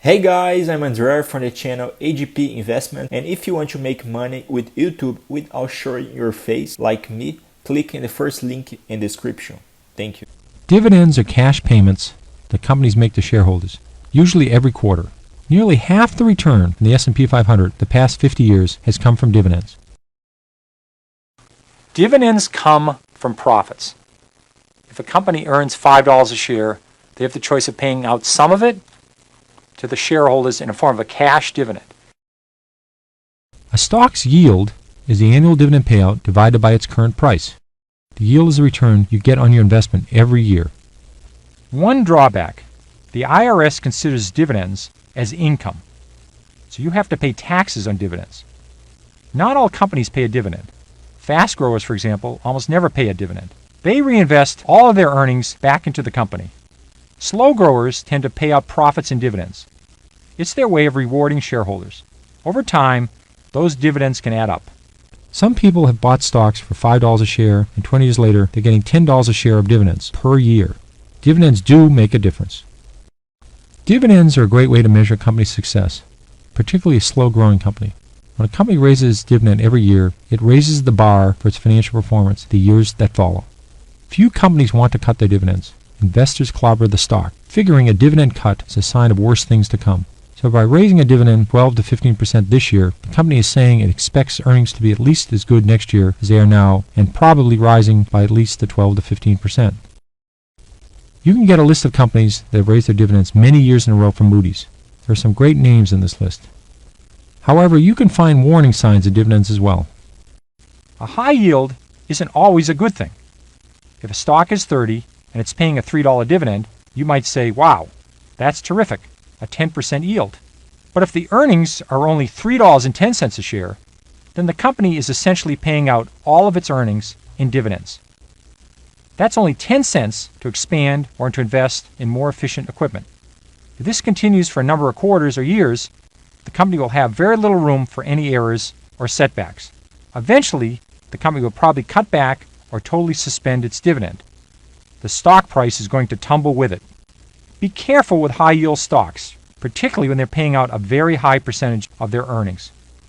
Hey guys, I'm Andrea from the channel AGP Investment, and if you want to make money with YouTube without showing your face like me, click in the first link in the description. Thank you. Dividends are cash payments that companies make to shareholders, usually every quarter. Nearly half the return in the S&P 500 the past 50 years has come from dividends. Dividends come from profits. If a company earns $5 a share, they have the choice of paying out some of it to the shareholders in the form of a cash dividend. A stock's yield is the annual dividend payout divided by its current price. The yield is the return you get on your investment every year. One drawback: the IRS considers dividends as income, so you have to pay taxes on dividends. Not all companies pay a dividend. Fast growers, for example, almost never pay a dividend. They reinvest all of their earnings back into the company. Slow growers tend to pay out profits in dividends. It's their way of rewarding shareholders. Over time, those dividends can add up. Some people have bought stocks for $5 a share, and 20 years later, they're getting $10 a share of dividends per year. Dividends do make a difference. Dividends are a great way to measure a company's success, particularly a slow-growing company. When a company raises its dividend every year, it raises the bar for its financial performance the years that follow. Few companies want to cut their dividends. Investors clobber the stock, figuring a dividend cut is a sign of worse things to come. So by raising a dividend 12 to 15% this year, the company is saying it expects earnings to be at least as good next year as they are now, and probably rising by at least the 12 to 15%. You can get a list of companies that have raised their dividends many years in a row from Moody's. There are some great names in this list. However, you can find warning signs of dividends as well. A high yield isn't always a good thing. If a stock is 30 and it's paying a $3 dividend, you might say, wow, that's terrific, a 10% yield. But if the earnings are only $3.10 a share, then the company is essentially paying out all of its earnings in dividends. That's only 10 cents to expand or to invest in more efficient equipment. If this continues for a number of quarters or years, the company will have very little room for any errors or setbacks. Eventually, the company will probably cut back or totally suspend its dividend. The stock price is going to tumble with it. Be careful with high-yield stocks, particularly when they're paying out a very high percentage of their earnings.